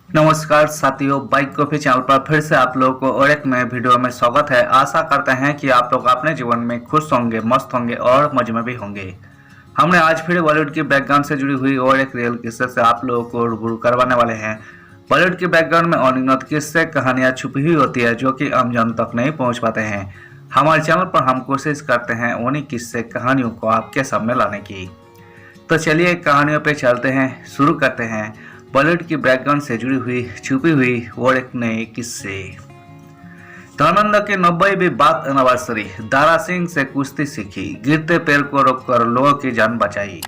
नमस्कार साथियों, bike coffee channel पर फिर से आप लोगों को और एक नए वीडियो में स्वागत है। आशा करते हैं कि आप लोग अपने जीवन में खुश होंगे, मस्त होंगे और मजे में भी होंगे। हमने आज फिर बॉलीवुड की बैकग्राउंड से जुड़ी हुई और एक रियल किस्से से आप लोगों को रूबरू करवाने वाले हैं। बॉलीवुड की बैकग्राउंड में अनगिनत किस्से कहानियां छुपी हुई होती है जो कि आम जन तक नहीं पहुंच पाते हैं। हमारे चैनल पर हम कोशिश करते हैं उन्हीं किस्से कहानियों को आपके सामने लाने की। तो चलिए कहानियों पे चलते हैं, शुरू करते हैं बॉलीवुड की बैकग्राउंड से जुड़ी हुई छुपी हुई और एक नए किस्से। धर्मेंद्र की 90वीं बात एनिवर्सरी। दारा सिंह से कुश्ती सीखी, गिरते पैर को रोककर लोगों की जान बचाई,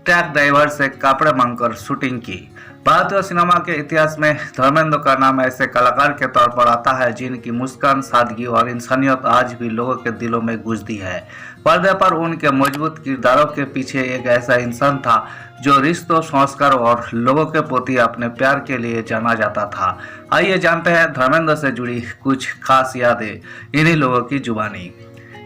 ट्रक ड्राइवर से कपड़े मांगकर शूटिंग की। भारतीय सिनेमा के इतिहास में धर्मेंद्र का नाम ऐसे कलाकार के तौर पर आता है जिनकी मुस्कान, सादगी और इंसानियत आज भी लोगों के दिलों में गूंजती है। पर्दे पर उनके मजबूत किरदारों के पीछे एक ऐसा इंसान था जो रिश्तों, संस्कार और लोगों के प्रति अपने प्यार के लिए जाना जाता था। आइए जानते हैं धर्मेंद्र से जुड़ी कुछ खास यादें इन्हीं लोगों की जुबानी।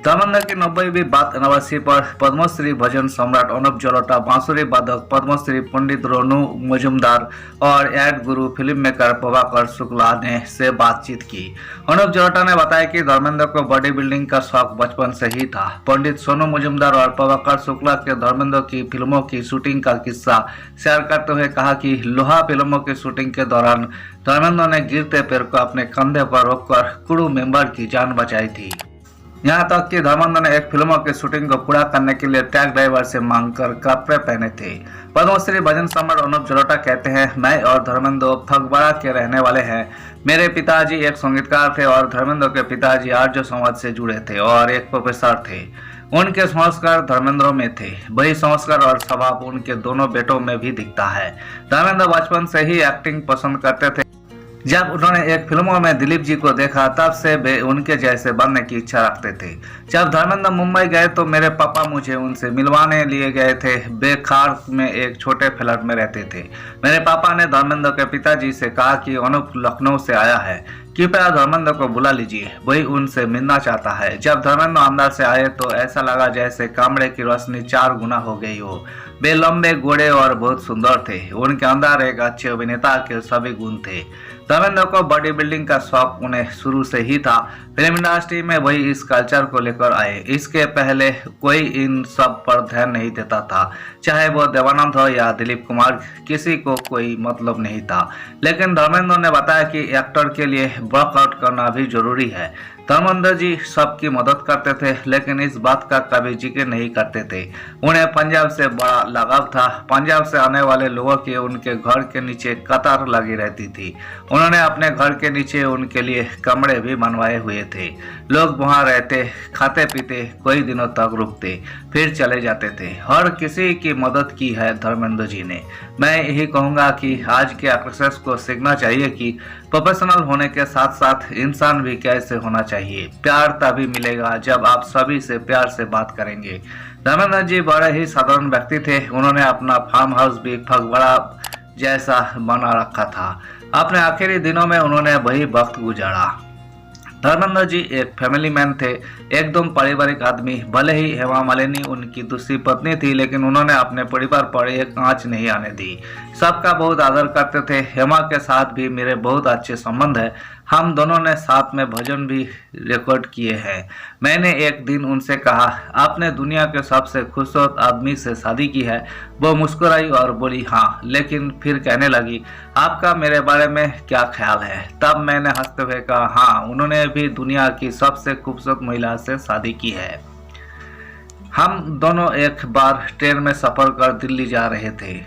धर्मेंद्र की 90वीं बात एनिवर्सरी पर पद्मश्री भजन सम्राट अनुप जलोटा, बांसुरी वादक पद्मश्री पंडित रोनू मजुमदार और एड गुरु फिल्म मेकर प्रभाकर शुक्ला ने से बातचीत की। अनुप जलोटा ने बताया कि धर्मेंद्र को बॉडी बिल्डिंग का शौक बचपन से ही था। पंडित सोनू मजुमदार और प्रभाकर शुक्ला के धर्मेंद्र की फिल्मों की शूटिंग का किस्सा शेयर करते हुए कहा कि लोहा फिल्मों की शूटिंग के दौरान धर्मेंद्र ने गिरते पैर को अपने कंधे पर रखकर क्रू मेंबर की जान बचाई थी। यहाँ तक कि धर्मेंद्र ने एक फिल्मों की शूटिंग को पूरा करने के लिए ट्रक ड्राइवर से मांगकर कपड़े पहने थे। पद्मश्री भजन सम्राट अनुप जलोटा कहते हैं, मैं और धर्मेंद्र फगवाड़ा के रहने वाले हैं। मेरे पिताजी एक संगीतकार थे और धर्मेंद्र के पिताजी आर्य समाज से जुड़े थे और एक प्रोफेसर थे। उनके संस्कार धर्मेंद्र में थे, वही संस्कार और स्वभाव उनके दोनों बेटों में भी दिखता है। धर्मेंद्र बचपन से ही एक्टिंग पसंद करते थे। जब उन्होंने एक फिल्मों में दिलीप जी को देखा तब से वे उनके जैसे बनने की इच्छा रखते थे। जब धर्मेंद्र मुंबई गए तो मेरे पापा मुझे उनसे मिलवाने लिए गए थे। वे खार में एक छोटे फ्लैट में रहते थे। मेरे पापा ने धर्मेंद्र के पिताजी से कहा कि अनुप लखनऊ से आया है, कृपया धर्मेंद्र को बुला लीजिए, वही उनसे मिलना चाहता है। जब धर्मेंद्र अंदर से आए तो ऐसा लगा जैसे कमरे की रोशनी 4 गुना हो गई हो। वे लंबे, गोरे और बहुत सुंदर थे। उनके अंदर एक अच्छे अभिनेता के सभी गुण थे। धर्मेंद्र को बॉडी बिल्डिंग का शौक उन्हें शुरू से ही था। फिल्म इंडस्ट्री में वही इस कल्चर को लेकर आए। इसके पहले कोई इन सब पर ध्यान नहीं देता था, चाहे वो देवानंद हो या दिलीप कुमार, किसी को कोई मतलब नहीं था। लेकिन धर्मेंद्र ने बताया कि एक्टर के लिए वर्कआउट करना भी जरूरी है। धर्मेंद्र जी सबकी मदद करते थे लेकिन इस बात का कभी जिक्र नहीं करते थे। उन्हें पंजाब से बड़ा लगाव था। पंजाब से आने वाले लोगों की उनके घर के नीचे कतार लगी रहती थी। उन्होंने अपने घर के नीचे उनके लिए कमरे भी बनवाए हुए थे। लोग वहां रहते, खाते पीते, कई दिनों तक रुकते, फिर चले जाते थे। हर किसी की मदद की है धर्मेंद्र जी ने। मैं यही कहूंगा कि आज के एक्ट्रेसेस को सीखना चाहिए कि प्रोफेशनल होने के साथ साथ इंसान भी कैसे होना चाहिए। प्यार तभी मिलेगा जब आप सभी से प्यार से बात करेंगे। धर्मेंद्र जी बड़े ही साधारण व्यक्ति थे। उन्होंने अपना फार्म हाउस भी फगवाड़ा जैसा बना रखा था। अपने आखिरी दिनों में उन्होंने वही वक्त गुजारा। धर्मेंद्र जी एक फैमिली मैन थे, एकदम पारिवारिक आदमी। भले ही हेमा मालिनी उनकी दूसरी पत्नी थी लेकिन उन्होंने अपने परिवार पर एक आंच नहीं आने दी। सबका बहुत आदर करते थे। हेमा के साथ भी मेरे बहुत अच्छे संबंध है। हम दोनों ने साथ में भजन भी रिकॉर्ड किए हैं। मैंने एक दिन उनसे कहा, आपने दुनिया के सबसे खूबसूरत आदमी से शादी की है। वो मुस्कुराई और बोली हाँ, लेकिन फिर कहने लगी, आपका मेरे बारे में क्या ख्याल है? तब मैंने हंसते हुए कहा, हाँ, उन्होंने भी दुनिया की सबसे खूबसूरत महिला से शादी की है। हम दोनों एक बार ट्रेन में सफर कर दिल्ली जा रहे थे।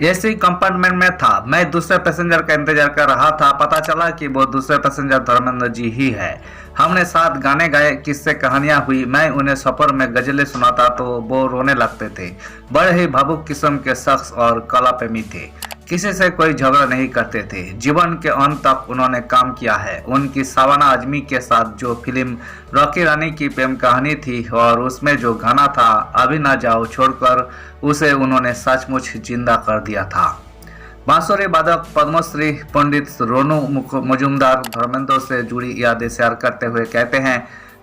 एसी कंपार्टमेंट में था। मैं दूसरे पैसेंजर का इंतजार कर रहा था। पता चला कि वो दूसरे पैसेंजर धर्मेंद्र जी ही है। हमने साथ गाने गाए, किससे कहानियां हुई। मैं उन्हें सफर में गजलें सुनाता तो वो रोने लगते थे। बड़े ही भावुक किस्म के शख्स और कला प्रेमी थे। किसी से कोई झगड़ा नहीं करते थे। जीवन के अंत तक उन्होंने काम किया है। उनकी शाबाना आजमी के साथ जो फिल्म रॉकी रानी की प्रेम कहानी थी और उसमें जो गाना था अभी ना जाओ छोड़कर, उसे उन्होंने सचमुच जिंदा कर दिया था। बांसुरी वादक पद्मश्री पंडित रोनू मजुमदार धर्मेंद्र से जुड़ी यादें शेयर करते हुए कहते हैं,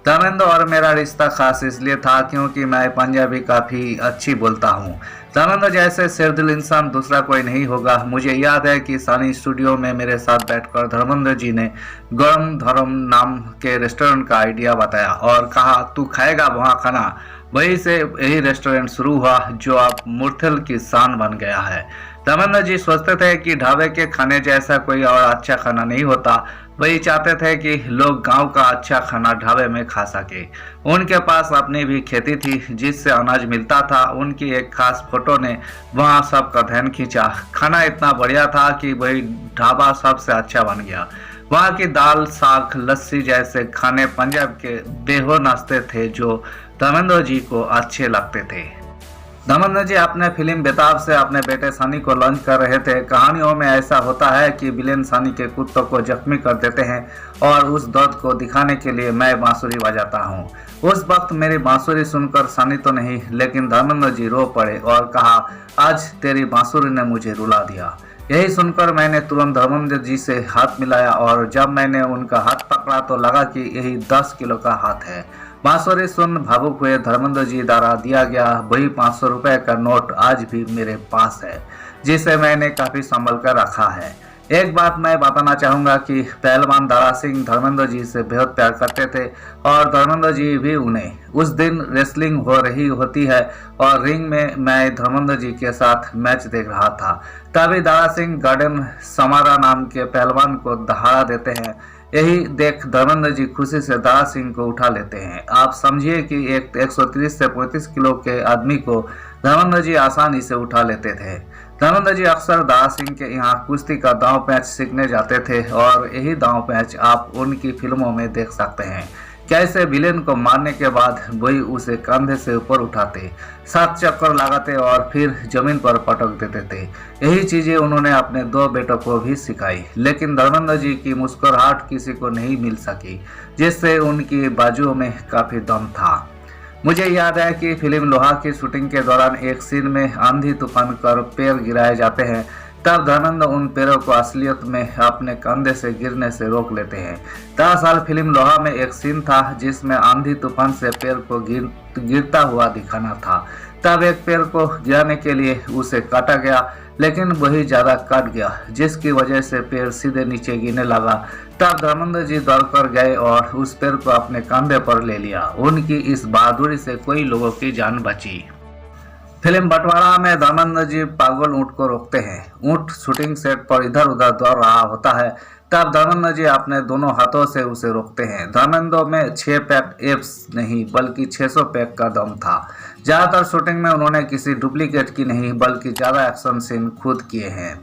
धर्मेंद्र और मेरा रिश्ता खास इसलिए था क्योंकि मैं पंजाबी काफ़ी अच्छी बोलता हूँ। धर्मेंद्र जैसे शेरदिल इंसान दूसरा कोई नहीं होगा। मुझे याद है कि सानी स्टूडियो में मेरे साथ बैठकर धर्मेंद्र जी ने गरम धर्म नाम के रेस्टोरेंट का आइडिया बताया और कहा, तू खाएगा वहाँ खाना। वहीं से यही रेस्टोरेंट शुरू हुआ जो अब मुरथल की शान बन गया है। धर्मेंद्र जी सोचते थे कि ढाबे के खाने जैसा कोई और अच्छा खाना नहीं होता। वही चाहते थे कि लोग गांव का अच्छा खाना ढाबे में खा सके। उनके पास अपनी भी खेती थी जिससे अनाज मिलता था। उनकी एक खास फोटो ने वहां सबका ध्यान खींचा। खाना इतना बढ़िया था कि वही ढाबा सबसे अच्छा बन गया। वहाँ की दाल, साग, लस्सी जैसे खाने पंजाब के बेहो नाश्ते थे जो धर्मेंद्र जी को अच्छे लगते थे। धर्मेंद्र जी अपने फिल्म बेताब से अपने बेटे सनी को लॉन्च कर रहे थे। कहानियों में ऐसा होता है कि विलेन सनी के कुत्तों को जख्मी कर देते हैं और उस दर्द को दिखाने के लिए मैं बांसुरी बजाता हूँ। उस वक्त मेरी बांसुरी सुनकर सनी तो नहीं लेकिन धर्मेंद्र जी रो पड़े और कहा, आज तेरी बांसुरी ने मुझे रुला दिया। यही सुनकर मैंने तुरंत धर्मेंद्र जी से हाथ मिलाया और जब मैंने उनका हाथ पकड़ा तो लगा कि यही 10 किलो का हाथ है। बांसुरी सुन भावुक हुए धर्मेंद्र जी द्वारा दिया गया वही 500 रुपए का नोट आज भी मेरे पास है, जिसे मैंने काफी संभल कर रखा है। एक बात मैं बताना चाहूंगा कि पहलवान दारा सिंह धर्मेंद्र जी से बेहद प्यार करते थे और धर्मेंद्र जी भी उन्हें। उस दिन रेसलिंग हो रही होती है और रिंग में मैं धर्मेंद्र जी के साथ मैच देख रहा था। तभी दारा सिंह गार्डन समारा नाम के पहलवान को दहाड़ा देते हैं। यही देख धर्मेंद्र जी खुशी से दारा सिंह को उठा लेते हैं। आप समझिए कि एक 130 से 35 किलो के आदमी को धर्मेंद्र जी आसानी से उठा लेते थे। धर्मेंद्र जी अक्सर दारा सिंह के यहाँ कुश्ती का दांव पैंच सीखने जाते थे और यही दांव पैंच आप उनकी फिल्मों में देख सकते हैं। कैसे विलेन को मारने के बाद वही उसे कंधे से ऊपर उठाते, 7 चक्कर लगाते और फिर जमीन पर पटक देते थे। यही चीजें उन्होंने अपने 2 बेटों को भी सिखाई। लेकिन धर्मेंद्र जी की मुस्कुराहट किसी को नहीं मिल सकी, जिससे उनकी बाजुओं में काफी दम था। मुझे याद है कि फिल्म लोहा की शूटिंग के दौरान एक सीन में आंधी तूफान कर पैर गिराए जाते हैं। तब धर्मेंद्र उन पैरों को असलियत में अपने कंधे से गिरने से रोक लेते हैं। दरअसल फिल्म लोहा में एक सीन था जिसमें आंधी तूफान से पैर को गिरता हुआ दिखाना था। तब एक पैर को गिराने के लिए उसे काटा गया, लेकिन वही ज्यादा काट गया जिसकी वजह से पैर सीधे नीचे गिरने लगा। तब धर्मेंद्र जी दौड़कर गए और उस पैर को अपने कंधे पर ले लिया। उनकी इस बहादुरी से कई लोगों की जान बची। फिल्म बंटवारा में धर्मेंद्र जी पागल ऊंट को रोकते हैं। ऊंट शूटिंग सेट पर इधर उधर दौड़ रहा होता है। तब धर्मेंद्र जी अपने दोनों हाथों से उसे रोकते हैं। धर्मेंद्र में 6 पैक एब्स नहीं बल्कि 600 पैक का दम था। ज्यादातर शूटिंग में उन्होंने किसी डुप्लीकेट की नहीं बल्कि ज्यादा एक्शन सीन खुद किए हैं।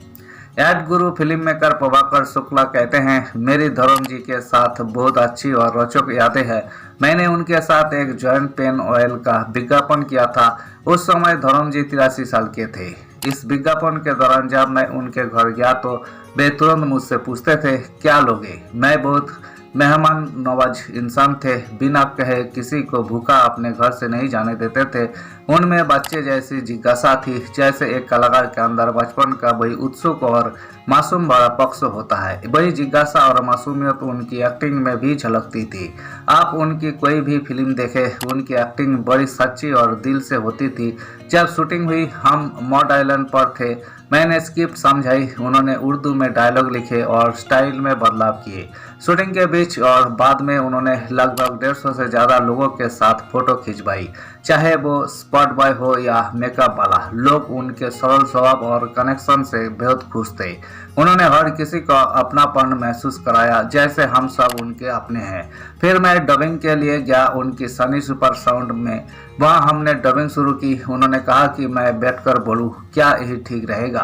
एड गुरु फिल्म मेकर प्रभाकर शुक्ला कहते हैं, मेरी धर्म जी के साथ बहुत अच्छी और रोचक यादें हैं। मैंने उनके साथ एक जॉइंट पेन ऑयल का विज्ञापन किया था। उस समय धर्म जी 83 साल के थे। इस विज्ञापन के दौरान जब मैं उनके घर गया तो वे तुरंत मुझसे पूछते थे, क्या लोगे? मैं बहुत मेहमान नवाज इंसान थे। बिना कहे किसी को भूखा अपने घर से नहीं जाने देते थे। उनमें बच्चे जैसी जिज्ञासा थी, जैसे एक कलाकार के अंदर बचपन का वही उत्सुक और मासूम भरा पक्ष होता है। वही जिज्ञासा और मासूमियत उनकी एक्टिंग में भी झलकती थी। आप उनकी कोई भी फिल्म देखें, उनकी एक्टिंग बड़ी सच्ची और दिल से होती थी। जब शूटिंग हुई हम मॉड आइलैंड पर थे। मैंने स्क्रिप्ट समझाई, उन्होंने उर्दू में डायलॉग लिखे और स्टाइल में बदलाव किए। शूटिंग के बीच और बाद में उन्होंने लगभग 150 से ज़्यादा लोगों के साथ फोटो खिंचवाई, चाहे वो स्पॉट बॉय हो या मेकअप वाला। लोग उनके सरल स्वभाव और कनेक्शन से बहुत खुश थे। उन्होंने हर किसी को अपनापन महसूस कराया, जैसे हम सब उनके अपने हैं। फिर मैं डबिंग के लिए गया उनकी सनी सुपर साउंड में। वहाँ हमने डबिंग शुरू की। उन्होंने कहा कि मैं बैठकर बोलूँ, क्या यही ठीक रहेगा?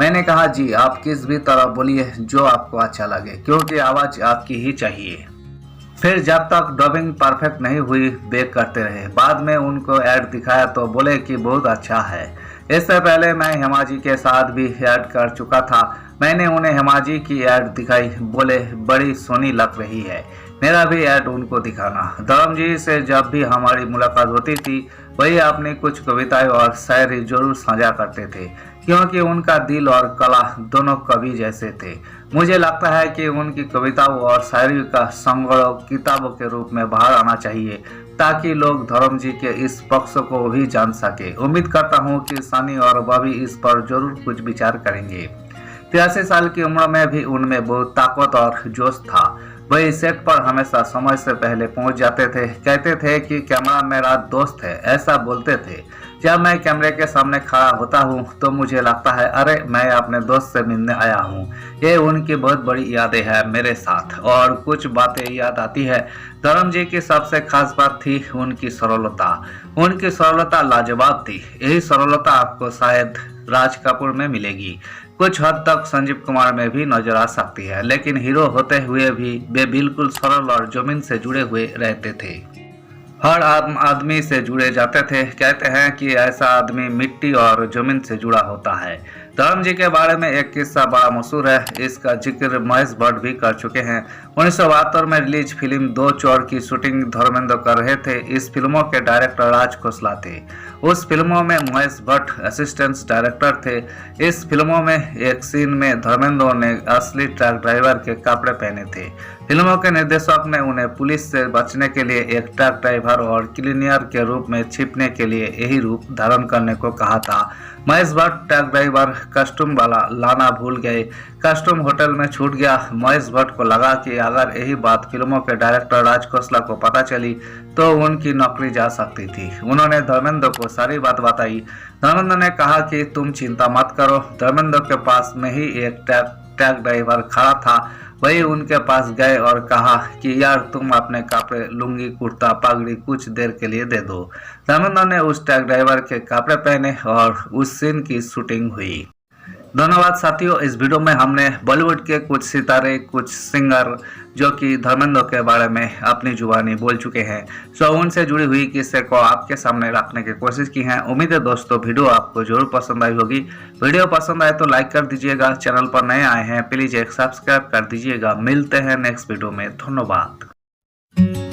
मैंने कहा, जी आप किस भी तरह बोलिए जो आपको अच्छा लगे, क्योंकि आवाज़ आपकी ही चाहिए। फिर जब तक डबिंग परफेक्ट नहीं हुई बेक करते रहे। बाद में उनको ऐड दिखाया तो बोले कि बहुत अच्छा है। इससे पहले मैं हेमा जी के साथ भी ऐड कर चुका था। मैंने उन्हें हेमा जी की ऐड दिखाई, बोले बड़ी सोनी लग रही है। मेरा भी ऐड उनको दिखाना। धर्म जी से जब भी हमारी मुलाकात होती थी वही अपनी कुछ कविताएं और शायरी जरूर साझा करते थे। क्योंकि उनका दिल और कला दोनों कवि जैसे थे। मुझे लगता है कि उनकी कविताओं और शायरी का संग्रह किताबों के रूप में बाहर आना चाहिए ताकि लोग धर्म जी के इस पक्ष को भी जान सके। उम्मीद करता हूँ कि सनी और बॉबी इस पर जरूर कुछ विचार करेंगे। 83 साल की उम्र में भी उनमें बहुत ताकत और जोश था। वही सेट पर हमेशा समय से पहले पहुंच जाते थे। कहते थे कि कैमरा मेरा दोस्त है, ऐसा बोलते थे। जब मैं कैमरे के सामने खड़ा होता हूं तो मुझे लगता है अरे मैं अपने दोस्त से मिलने आया हूं। ये उनकी बहुत बड़ी यादें हैं मेरे साथ। और कुछ बातें याद आती है। धर्म जी की सबसे खास बात थी उनकी सरलता। उनकी सरलता लाजवाब थी। यही सरलता आपको शायद राज कपूर में मिलेगी, कुछ हद तक संजीव कुमार में भी नजर आ सकती है, लेकिन हीरो होते हुए भी वे बिल्कुल सरल और जमीन से जुड़े हुए रहते थे। हर आदमी से जुड़े जाते थे। कहते हैं कि ऐसा आदमी मिट्टी और जमीन से जुड़ा होता है। धर्म जी के बारे में एक किस्सा बड़ा मशहूर है। इसका जिक्र महेश भट्ट भी कर चुके हैं। 1972 में रिलीज फिल्म दो चोर की शूटिंग धर्मेंद्र कर रहे थे। इस फिल्मों के डायरेक्टर राज खोसला थे। उस फिल्मों में महेश भट्ट असिस्टेंट डायरेक्टर थे। इस फिल्मों में एक सीन में धर्मेंद्र ने असली ट्रक ड्राइवर के कपड़े पहने थे। फिल्मों के निर्देशक ने उन्हें पुलिस से बचने के लिए एक ट्रक ड्राइवर और क्लीनियर के रूप में छिपने के लिए यही रूप धारण करने को कहा था। Mahesh Bhatt truck driver custom वाला लाना भूल गए। कस्टम होटल में छूट गया। महेश भट्ट को लगा कि अगर यही बात फिल्मों के डायरेक्टर राज खोसला को पता चली तो उनकी नौकरी जा सकती थी। उन्होंने धर्मेंद्र को सारी बात बताई। धर्मेंद्र ने कहा कि तुम चिंता मत करो। धर्मेंद्र के पास में ही एक ट्रक ड्राइवर खड़ा था। वही उनके पास गए और कहा कि यार तुम अपने कपड़े, लुंगी, कुर्ता, पगड़ी कुछ देर के लिए दे दो। धर्मेंद्र ने उस ट्रक ड्राइवर के कपड़े पहने और उस सीन की शूटिंग हुई। धन्यवाद साथियों। इस वीडियो में हमने बॉलीवुड के कुछ सितारे, कुछ सिंगर जो कि धर्मेंद्र के बारे में अपनी जुबानी बोल चुके हैं, सो उनसे जुड़ी हुई किस्से को आपके सामने रखने की कोशिश की है। उम्मीद है दोस्तों वीडियो आपको जरूर पसंद आई होगी। वीडियो पसंद आए तो लाइक कर दीजिएगा। चैनल पर नए आए हैं प्लीज एक सब्सक्राइब कर दीजिएगा। मिलते हैं नेक्स्ट वीडियो में। धन्यवाद।